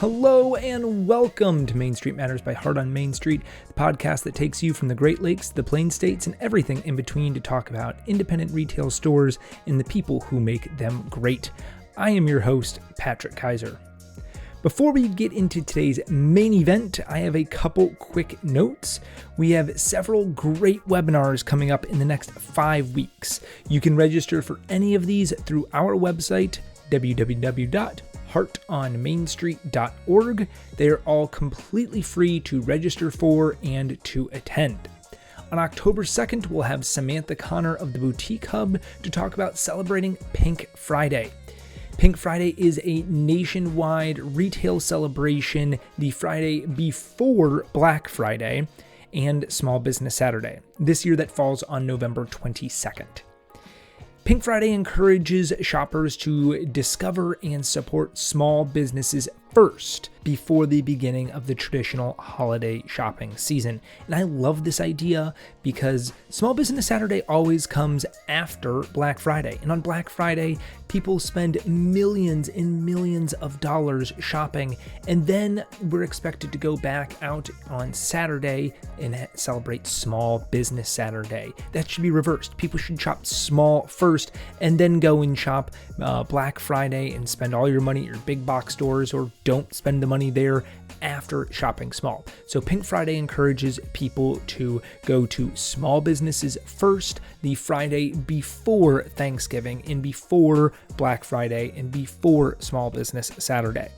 Hello and welcome to Main Street Matters by Heart on Main Street, the podcast that takes you from the Great Lakes to the Plain States and everything in between to talk about independent retail stores and the people who make them great. I am your host, Patrick Kaiser. Before we get into today's main event, I have a couple quick notes. We have several great webinars coming up in the next 5 weeks. You can register for any of these through our website, www.heartonmainstreet.org. They are all completely free to register for and to attend. On October 2nd, we'll have Samantha Connor of the Boutique Hub to talk about celebrating Pink Friday. Pink Friday is a nationwide retail celebration the Friday before Black Friday and Small Business Saturday. This year that falls on November 22nd. Pink Friday encourages shoppers to discover and support small businesses first before the beginning of the traditional holiday shopping season. And I love this idea because Small Business Saturday always comes after Black Friday. And on Black Friday, people spend millions and millions of dollars shopping. And then we're expected to go back out on Saturday and celebrate Small Business Saturday. That should be reversed. People should shop small first and then go and shop Black Friday and spend all your money at your big box stores, or don't spend the money there after shopping small. So Pink Friday encourages people to go to small businesses first, the Friday before Thanksgiving and before Black Friday and before Small Business Saturday.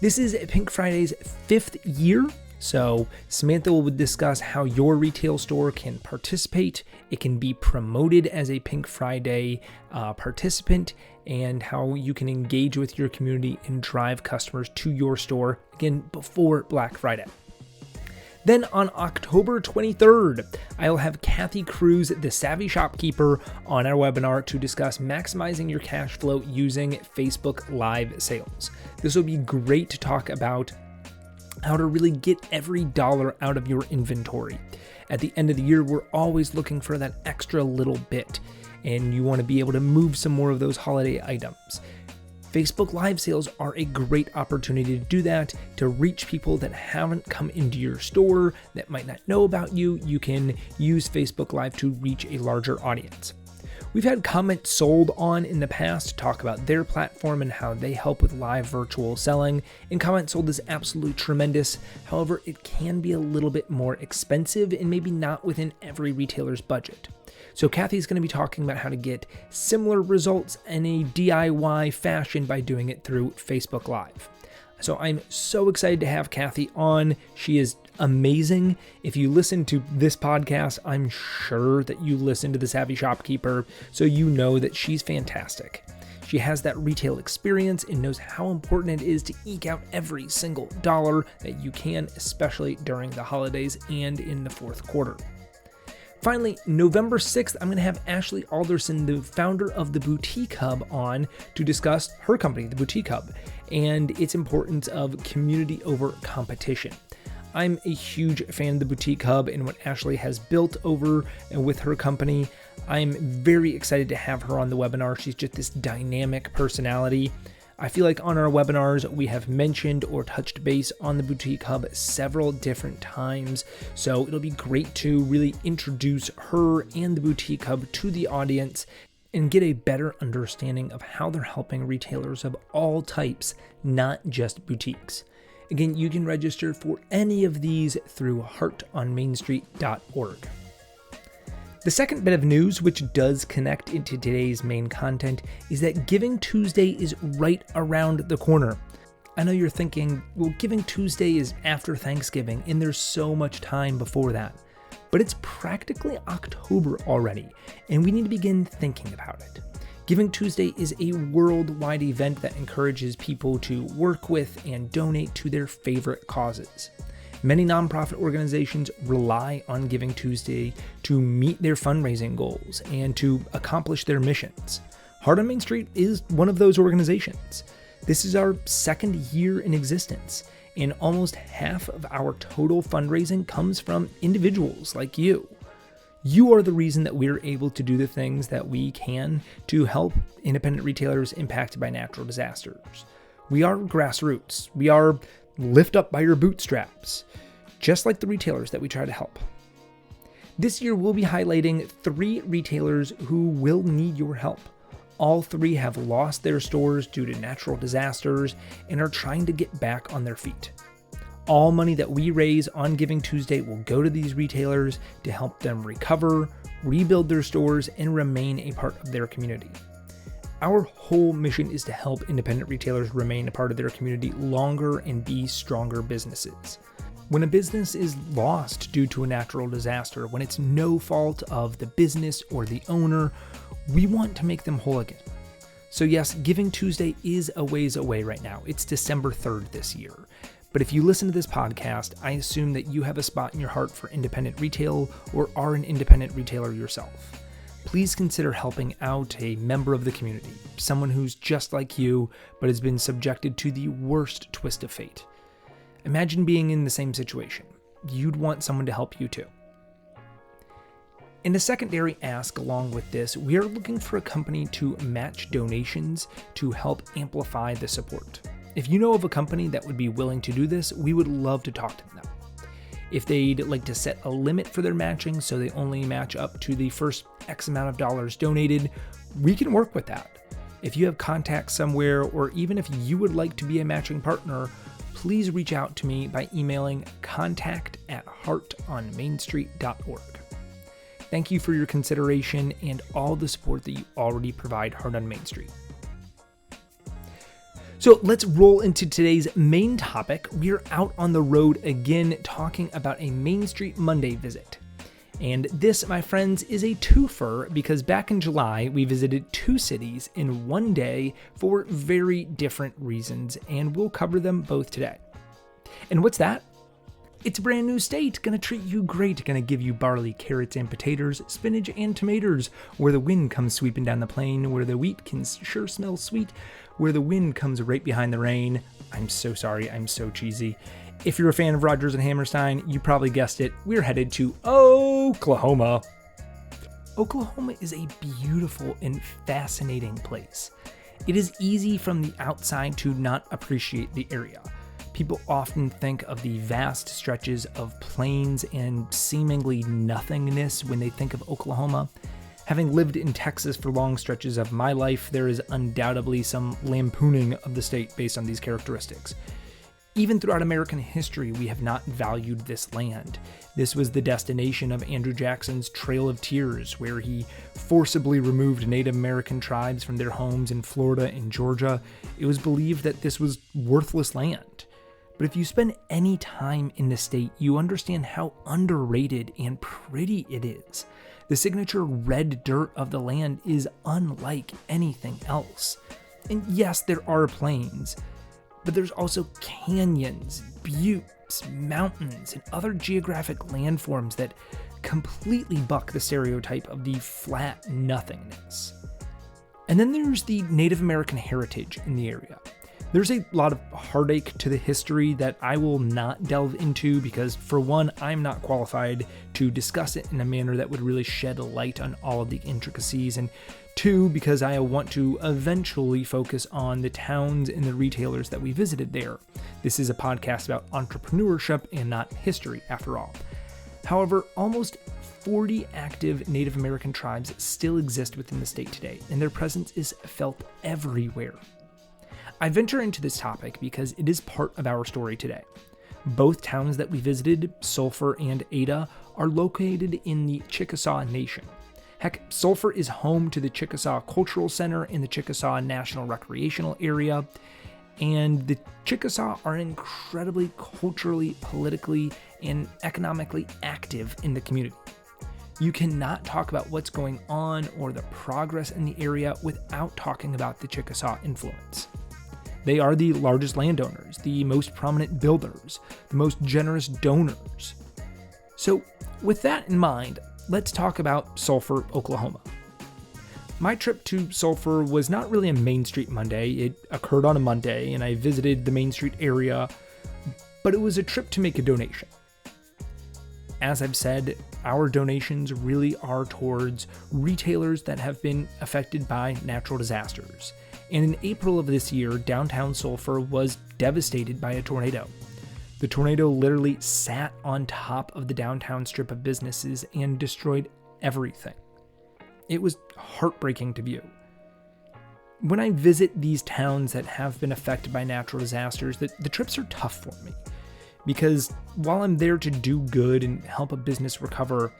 This is Pink Friday's 5th year. So Samantha will discuss how your retail store can participate. It can be promoted as a Pink Friday participant, and how you can engage with your community and drive customers to your store, again, before Black Friday. Then on October 23rd, I'll have Kathy Cruz, the Savvy Shopkeeper, on our webinar to discuss maximizing your cash flow using Facebook Live sales. This will be great to talk about how to really get every dollar out of your inventory. At the end of the year, we're always looking for that extra little bit, and you want to be able to move some more of those holiday items. Facebook Live sales are a great opportunity to do that, to reach people that haven't come into your store, that might not know about you. You can use Facebook Live to reach a larger audience. We've had Comment Sold on in the past to talk about their platform and how they help with live virtual selling. And Comment Sold is absolutely tremendous. However, it can be a little bit more expensive and maybe not within every retailer's budget. So Kathy's going to be talking about how to get similar results in a DIY fashion by doing it through Facebook Live. So I'm so excited to have Kathy on. She is amazing. If you listen to this podcast, I'm sure that you listen to the Savvy Shopkeeper, so you know that she's fantastic. She has that retail experience and knows how important it is to eke out every single dollar that you can, especially during the holidays and in the fourth quarter. Finally, November 6th, I'm going to have Ashley Alderson, the founder of the Boutique Hub, on to discuss her company, the Boutique Hub, and its importance of community over competition. I'm a huge fan of the Boutique Hub and what Ashley has built over with her company. I'm very excited to have her on the webinar. She's just this dynamic personality. I feel like on our webinars, we have mentioned or touched base on the Boutique Hub several different times. So it'll be great to really introduce her and the Boutique Hub to the audience and get a better understanding of how they're helping retailers of all types, not just boutiques. Again, you can register for any of these through heartonmainstreet.org. The second bit of news, which does connect into today's main content, is that Giving Tuesday is right around the corner. I know you're thinking, well, Giving Tuesday is after Thanksgiving, and there's so much time before that. But it's practically October already, and we need to begin thinking about it. Giving Tuesday is a worldwide event that encourages people to work with and donate to their favorite causes. Many nonprofit organizations rely on Giving Tuesday to meet their fundraising goals and to accomplish their missions. Heart on Main Street is one of those organizations. This is our 2nd year in existence, and almost half of our total fundraising comes from individuals like you. You are the reason that we're able to do the things that we can to help independent retailers impacted by natural disasters. We are grassroots. We are lift up by your bootstraps, just like the retailers that we try to help. This year, we'll be highlighting 3 retailers who will need your help. All 3 have lost their stores due to natural disasters and are trying to get back on their feet. All money that we raise on Giving Tuesday will go to these retailers to help them recover, rebuild their stores, and remain a part of their community. Our whole mission is to help independent retailers remain a part of their community longer and be stronger businesses. When a business is lost due to a natural disaster, when it's no fault of the business or the owner, we want to make them whole again. So yes, Giving Tuesday is a ways away right now. It's December 3rd this year. But if you listen to this podcast, I assume that you have a spot in your heart for independent retail or are an independent retailer yourself. Please consider helping out a member of the community, someone who's just like you, but has been subjected to the worst twist of fate. Imagine being in the same situation. You'd want someone to help you too. In a secondary ask along with this, we are looking for a company to match donations to help amplify the support. If you know of a company that would be willing to do this, we would love to talk to them. If they'd like to set a limit for their matching so they only match up to the first X amount of dollars donated, we can work with that. If you have contacts somewhere, or even if you would like to be a matching partner, please reach out to me by emailing contact@heartonmainstreet.org. Thank you for your consideration and all the support that you already provide Heart on Main Street. So let's roll into today's main topic. We're out on the road again talking about a Main Street Monday visit. And this, my friends, is a twofer because back in July, we visited 2 cities in one day for very different reasons, and we'll cover them both today. And what's that? It's a brand new state, gonna treat you great, gonna give you barley, carrots, and potatoes, spinach, and tomatoes, where the wind comes sweeping down the plain, where the wheat can sure smell sweet, where the wind comes right behind the rain. I'm so sorry, I'm so cheesy. If you're a fan of Rodgers and Hammerstein, you probably guessed it, we're headed to Oklahoma. Oklahoma is a beautiful and fascinating place. It is easy from the outside to not appreciate the area. People often think of the vast stretches of plains and seemingly nothingness when they think of Oklahoma. Having lived in Texas for long stretches of my life, there is undoubtedly some lampooning of the state based on these characteristics. Even throughout American history, we have not valued this land. This was the destination of Andrew Jackson's Trail of Tears, where he forcibly removed Native American tribes from their homes in Florida and Georgia. It was believed that this was worthless land. But if you spend any time in the state, you understand how underrated and pretty it is. The signature red dirt of the land is unlike anything else. And yes, there are plains, but there's also canyons, buttes, mountains, and other geographic landforms that completely buck the stereotype of the flat nothingness. And then there's the Native American heritage in the area. There's a lot of heartache to the history that I will not delve into because, for one, I'm not qualified to discuss it in a manner that would really shed a light on all of the intricacies, and 2, because I want to eventually focus on the towns and the retailers that we visited there. This is a podcast about entrepreneurship and not history, after all. However, almost 40 active Native American tribes still exist within the state today, and their presence is felt everywhere. I venture into this topic because it is part of our story today. Both towns that we visited, Sulphur and Ada, are located in the Chickasaw Nation. Heck, Sulphur is home to the Chickasaw Cultural Center in the Chickasaw National Recreational Area, and the Chickasaw are incredibly culturally, politically, and economically active in the community. You cannot talk about what's going on or the progress in the area without talking about the Chickasaw influence. They are the largest landowners, the most prominent builders, the most generous donors. So with that in mind, let's talk about Sulphur, Oklahoma. My trip to Sulphur was not really a Main Street Monday. It occurred on a Monday, and I visited the Main Street area, but it was a trip to make a donation. As I've said, our donations really are towards retailers that have been affected by natural disasters. And in April of this year, downtown Sulphur was devastated by a tornado. The tornado literally sat on top of the downtown strip of businesses and destroyed everything. It was heartbreaking to view. When I visit these towns that have been affected by natural disasters, the trips are tough for me. Because while I'm there to do good and help a business recover,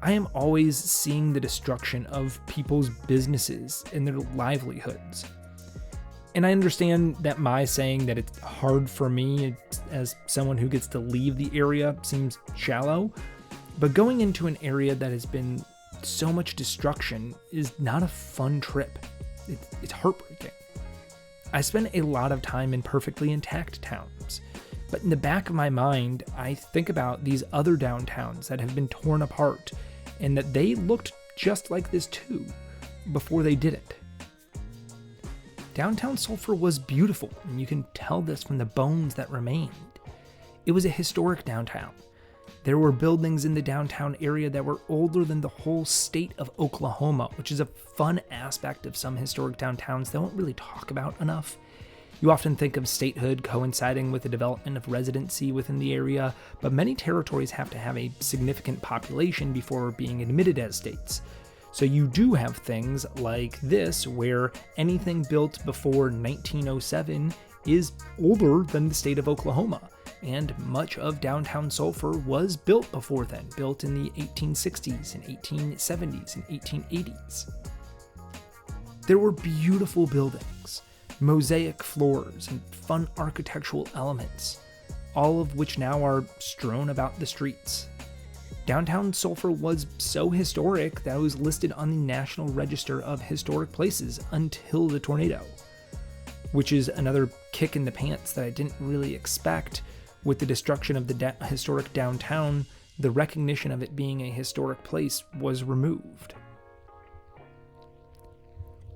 I am always seeing the destruction of people's businesses and their livelihoods. And I understand that my saying that it's hard for me as someone who gets to leave the area seems shallow, but going into an area that has been so much destruction is not a fun trip. It's heartbreaking. I spend a lot of time in perfectly intact towns, but in the back of my mind, I think about these other downtowns that have been torn apart and that they looked just like this too before they did it. Downtown Sulphur was beautiful, and you can tell this from the bones that remained. It was a historic downtown. There were buildings in the downtown area that were older than the whole state of Oklahoma, which is a fun aspect of some historic downtowns they don't really talk about enough. You often think of statehood coinciding with the development of residency within the area, but many territories have to have a significant population before being admitted as states. So you do have things like this, where anything built before 1907 is older than the state of Oklahoma, and much of downtown Sulphur was built before then, built in the 1860s and 1870s and 1880s. There were beautiful buildings, mosaic floors, and fun architectural elements, all of which now are strewn about the streets. Downtown Sulphur was so historic that it was listed on the National Register of Historic Places until the tornado, which is another kick in the pants that I didn't really expect. With the destruction of the historic downtown, the recognition of it being a historic place was removed.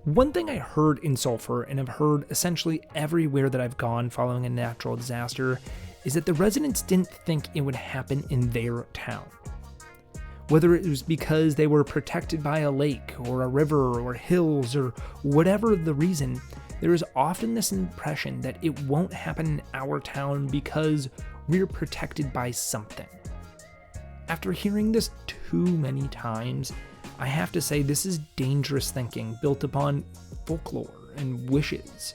One thing I heard in Sulphur, and have heard essentially everywhere that I've gone following a natural disaster, is that the residents didn't think it would happen in their town. Whether it was because they were protected by a lake or a river or hills or whatever the reason, there is often this impression that it won't happen in our town because we're protected by something. After hearing this too many times, I have to say this is dangerous thinking built upon folklore and wishes.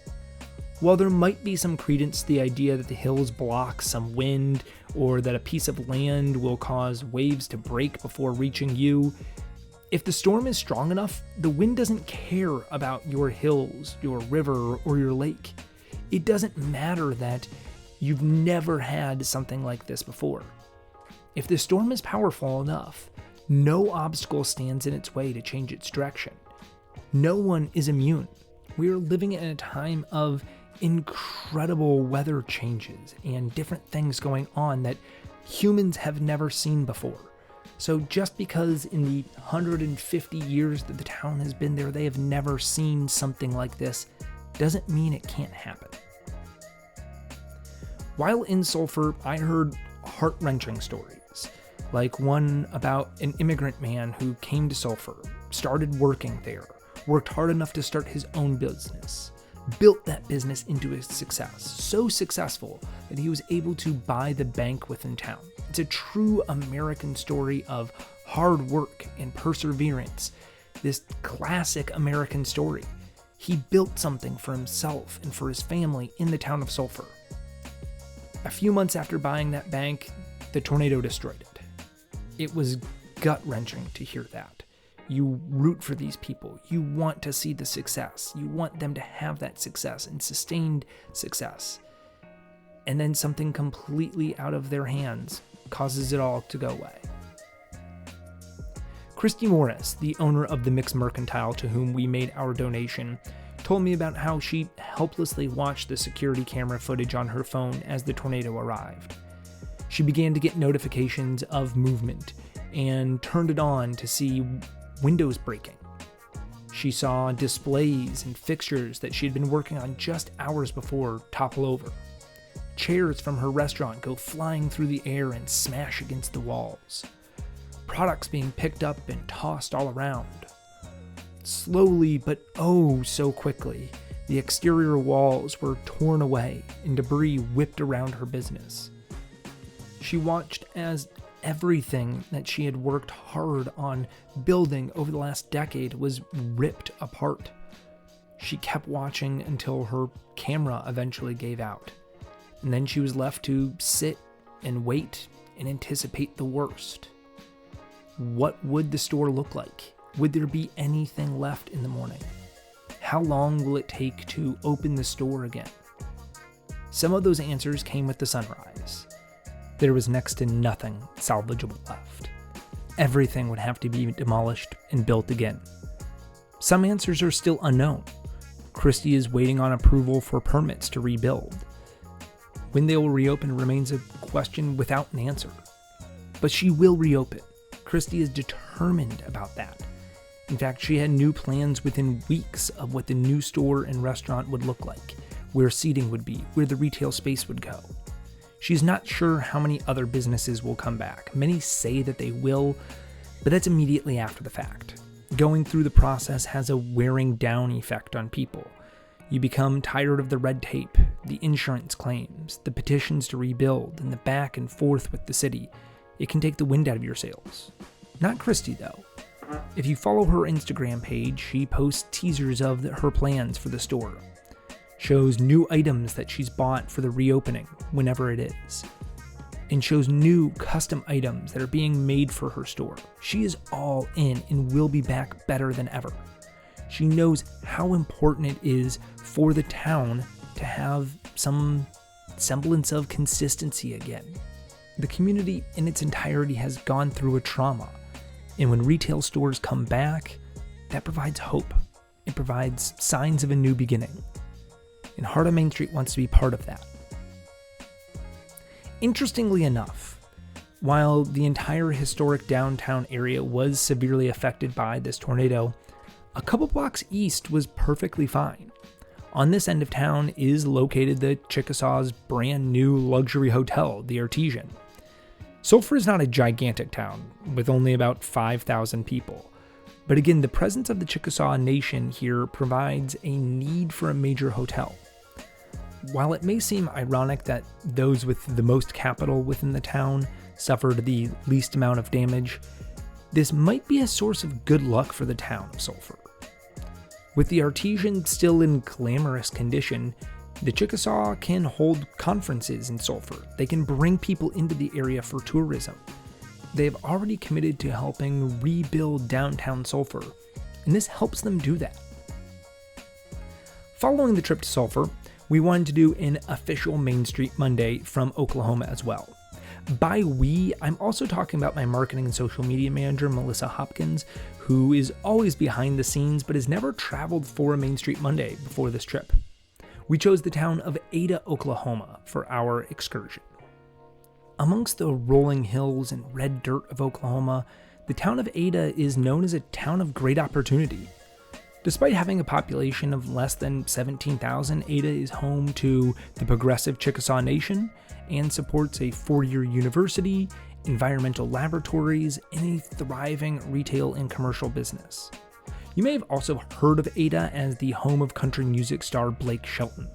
While there might be some credence to the idea that the hills block some wind, or that a piece of land will cause waves to break before reaching you, if the storm is strong enough, the wind doesn't care about your hills, your river, or your lake. It doesn't matter that you've never had something like this before. If the storm is powerful enough, no obstacle stands in its way to change its direction. No one is immune. We are living in a time of incredible weather changes and different things going on that humans have never seen before. So just because in the 150 years that the town has been there, they have never seen something like this, doesn't mean it can't happen. While in Sulphur, I heard heart-wrenching stories, like one about an immigrant man who came to Sulphur, started working there, worked hard enough to start his own business, built that business into a success, so successful that he was able to buy the bank within town. It's a true American story of hard work and perseverance, this classic American story. He built something for himself and for his family in the town of Sulphur. A few months after buying that bank, the tornado destroyed it. It was gut-wrenching to hear that. You root for these people. You want to see the success. You want them to have that success and sustained success. And then something completely out of their hands causes it all to go away. Christy Morris, the owner of the Mix Mercantile to whom we made our donation, told me about how she helplessly watched the security camera footage on her phone as the tornado arrived. She began to get notifications of movement and turned it on to see windows breaking. She saw displays and fixtures that she had been working on just hours before topple over. Chairs from her restaurant go flying through the air and smash against the walls. Products being picked up and tossed all around. Slowly, but oh so quickly, The exterior walls were torn away and debris whipped around her business. She watched as everything that she had worked hard on building over the last decade was ripped apart. She kept watching until her camera eventually gave out, and then she was left to sit and wait and anticipate the worst. What would the store look like? Would there be anything left in the morning? How long will it take to open the store again? Some of those answers came with the sunrise. There was next to nothing salvageable left. Everything would have to be demolished and built again. Some answers are still unknown. Christie is waiting on approval for permits to rebuild. When they will reopen remains a question without an answer. But she will reopen. Christie is determined about that. In fact, she had new plans within weeks of what the new store and restaurant would look like, where seating would be, where the retail space would go. She's not sure how many other businesses will come back. Many say that they will, but that's immediately after the fact. Going through the process has a wearing down effect on people. You become tired of the red tape, the insurance claims, the petitions to rebuild, and the back and forth with the city. It can take the wind out of your sails. Not Christie, though. If you follow her Instagram page, she posts teasers of her plans for the store. Shows new items that she's bought for the reopening, whenever it is. And shows new custom items that are being made for her store. She is all in and will be back better than ever. She knows how important it is for the town to have some semblance of consistency again. The community in its entirety has gone through a trauma. And when retail stores come back, that provides hope. It provides signs of a new beginning. And Heart of Main Street wants to be part of that. Interestingly enough, while the entire historic downtown area was severely affected by this tornado, a couple blocks east was perfectly fine. On this end of town is located the Chickasaw's brand new luxury hotel, the Artesian. Sulphur is not a gigantic town, with only about 5,000 people. But again, the presence of the Chickasaw Nation here provides a need for a major hotel. While it may seem ironic that those with the most capital within the town suffered the least amount of damage, this might be a source of good luck for the town of Sulphur. With the Artesian still in glamorous condition, the Chickasaw can hold conferences in Sulphur. They can bring people into the area for tourism. They've already committed to helping rebuild downtown Sulphur, and this helps them do that. Following the trip to Sulphur, we wanted to do an official Main Street Monday from Oklahoma as well. By we, I'm also talking about my marketing and social media manager, Melissa Hopkins, who is always behind the scenes but has never traveled for a Main Street Monday before this trip. We chose the town of Ada, Oklahoma for our excursion. Amongst the rolling hills and red dirt of Oklahoma, the town of Ada is known as a town of great opportunity. Despite having a population of less than 17,000, Ada is home to the progressive Chickasaw Nation and supports a four-year university, environmental laboratories, and a thriving retail and commercial business. You may have also heard of Ada as the home of country music star Blake Shelton.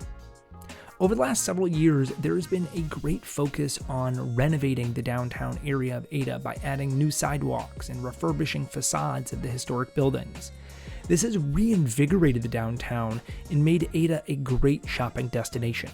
Over the last several years, there has been a great focus on renovating the downtown area of Ada by adding new sidewalks and refurbishing facades of the historic buildings. This has reinvigorated the downtown and made Ada a great shopping destination.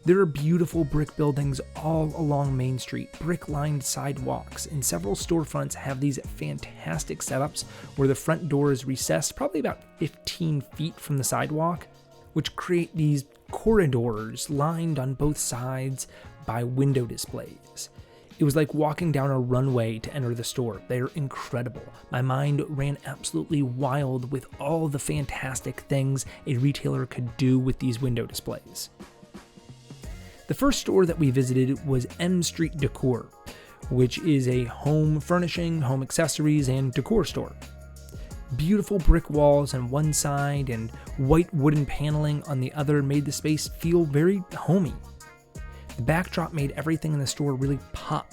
There are beautiful brick buildings all along Main Street, brick-lined sidewalks, and several storefronts have these fantastic setups where the front door is recessed probably about 15 feet from the sidewalk, which create these corridors lined on both sides by window displays. It was like walking down a runway to enter the store. They're incredible. My mind ran absolutely wild with all the fantastic things a retailer could do with these window displays. The first store that we visited was M Street Decor, which is a home furnishing, home accessories, and decor store. Beautiful brick walls on one side and white wooden paneling on the other made the space feel very homey. The backdrop made everything in the store really pop.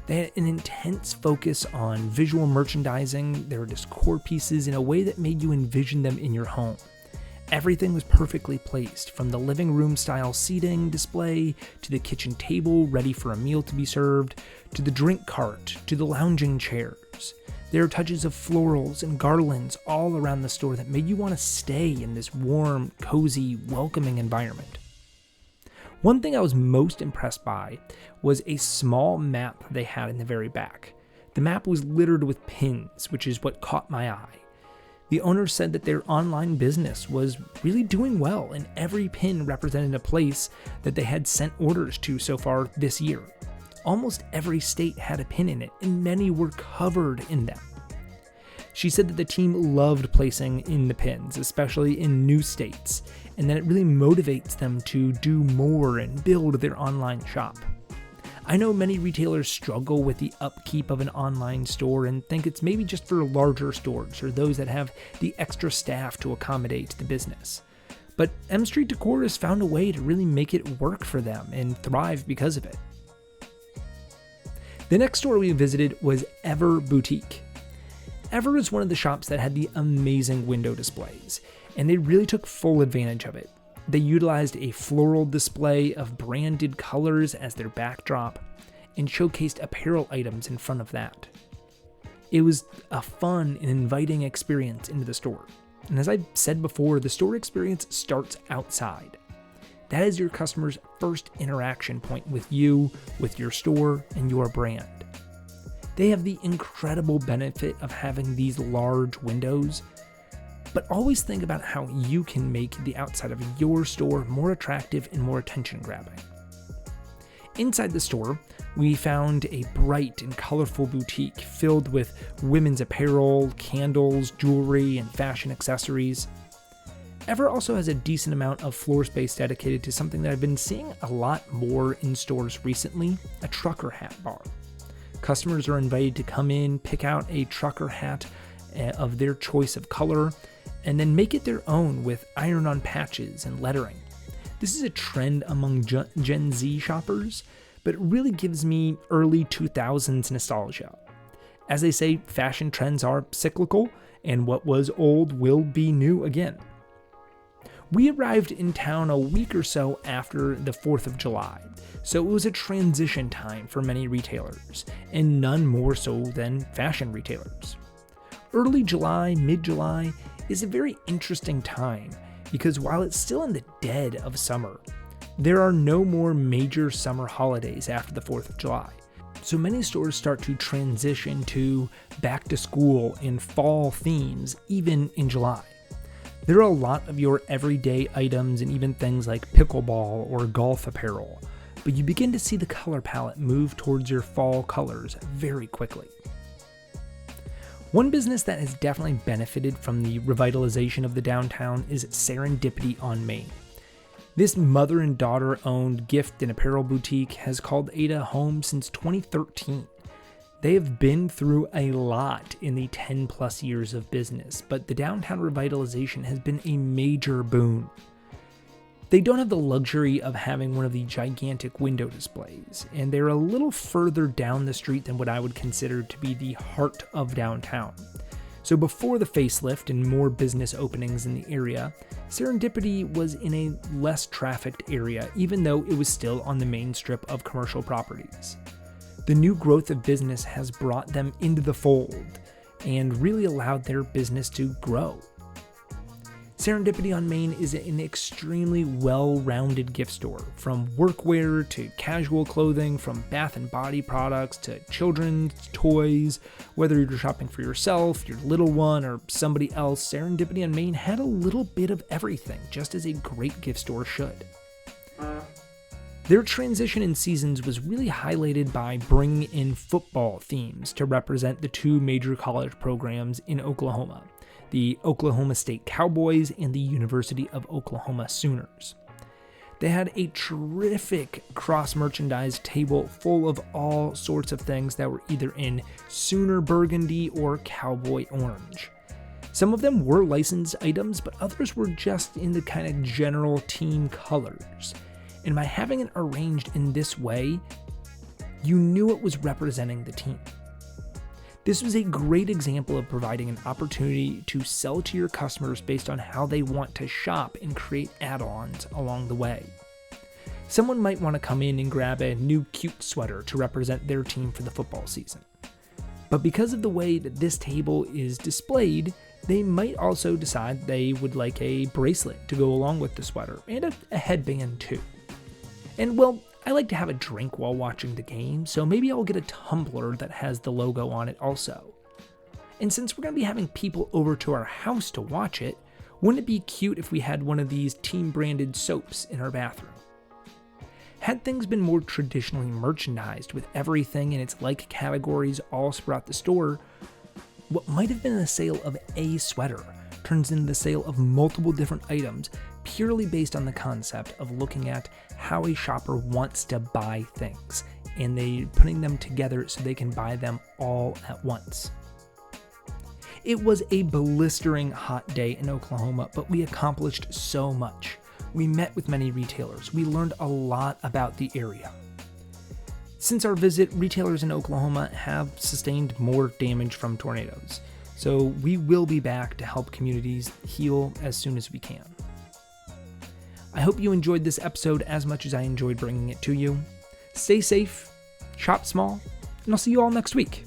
They had an intense focus on visual merchandising, their decor pieces in a way that made you envision them in your home. Everything was perfectly placed, from the living room style seating display, to the kitchen table ready for a meal to be served, to the drink cart, to the lounging chairs. There are touches of florals and garlands all around the store that made you want to stay in this warm, cozy, welcoming environment. One thing I was most impressed by was a small map they had in the very back. The map was littered with pins, which is what caught my eye. The owner said that their online business was really doing well, and every pin represented a place that they had sent orders to so far this year. Almost every state had a pin in it, and many were covered in them. She said that the team loved placing in the pins, especially in new states, and that it really motivates them to do more and build their online shop. I know many retailers struggle with the upkeep of an online store and think it's maybe just for larger stores or those that have the extra staff to accommodate the business. But M Street Decor has found a way to really make it work for them and thrive because of it. The next store we visited was Ever Boutique. Ever is one of the shops that had the amazing window displays, and they really took full advantage of it. They utilized a floral display of branded colors as their backdrop and showcased apparel items in front of that. It was a fun and inviting experience into the store. And as I've said before, the store experience starts outside. That is your customer's first interaction point with you, with your store, and your brand. They have the incredible benefit of having these large windows, but always think about how you can make the outside of your store more attractive and more attention-grabbing. Inside the store, we found a bright and colorful boutique filled with women's apparel, candles, jewelry, and fashion accessories. Ever also has a decent amount of floor space dedicated to something that I've been seeing a lot more in stores recently, a trucker hat bar. Customers are invited to come in, pick out a trucker hat of their choice of color, and then make it their own with iron-on patches and lettering. This is a trend among Gen Z shoppers, but it really gives me early 2000s nostalgia. As they say, fashion trends are cyclical, and what was old will be new again. We arrived in town a week or so after the 4th of July, so it was a transition time for many retailers, and none more so than fashion retailers. Early July, mid-July is a very interesting time because while it's still in the dead of summer, there are no more major summer holidays after the 4th of July. So many stores start to transition to back to school and fall themes even in July. There are a lot of your everyday items and even things like pickleball or golf apparel, but you begin to see the color palette move towards your fall colors very quickly. One business that has definitely benefited from the revitalization of the downtown is Serendipity on Main. This mother and daughter owned gift and apparel boutique has called Ada home since 2013. They have been through a lot in the 10 plus years of business, but the downtown revitalization has been a major boon. They don't have the luxury of having one of the gigantic window displays, and they're a little further down the street than what I would consider to be the heart of downtown. So before the facelift and more business openings in the area, Serendipity was in a less trafficked area, even though it was still on the main strip of commercial properties. The new growth of business has brought them into the fold and really allowed their business to grow. Serendipity on Main is an extremely well-rounded gift store, from workwear to casual clothing, from bath and body products to children's toys. Whether you're shopping for yourself, your little one, or somebody else, Serendipity on Main had a little bit of everything, just as a great gift store should. Their transition in seasons was really highlighted by bringing in football themes to represent the two major college programs in Oklahoma, the Oklahoma State Cowboys and the University of Oklahoma Sooners. They had a terrific cross-merchandise table full of all sorts of things that were either in Sooner burgundy or cowboy orange. Some of them were licensed items, but others were just in the kind of general team colors. And by having it arranged in this way, you knew it was representing the team. This was a great example of providing an opportunity to sell to your customers based on how they want to shop and create add-ons along the way. Someone might want to come in and grab a new cute sweater to represent their team for the football season. But because of the way that this table is displayed, they might also decide they would like a bracelet to go along with the sweater, and a headband too. And well, I like to have a drink while watching the game, so maybe I'll get a tumbler that has the logo on it also. And since we're going to be having people over to our house to watch it, wouldn't it be cute if we had one of these team-branded soaps in our bathroom? Had things been more traditionally merchandised with everything in its like categories all throughout the store, what might have been the sale of a sweater turns into the sale of multiple different items purely based on the concept of looking at how a shopper wants to buy things and they putting them together so they can buy them all at once. It was a blistering hot day in Oklahoma, but we accomplished so much. We met with many retailers. We learned a lot about the area. Since our visit, retailers in Oklahoma have sustained more damage from tornadoes, so we will be back to help communities heal as soon as we can. I hope you enjoyed this episode as much as I enjoyed bringing it to you. Stay safe, shop small, and I'll see you all next week.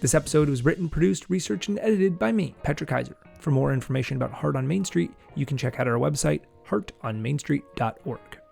This episode was written, produced, researched, and edited by me, Patrick Kaiser. For more information about Heart on Main Street, you can check out our website, heartonmainstreet.org.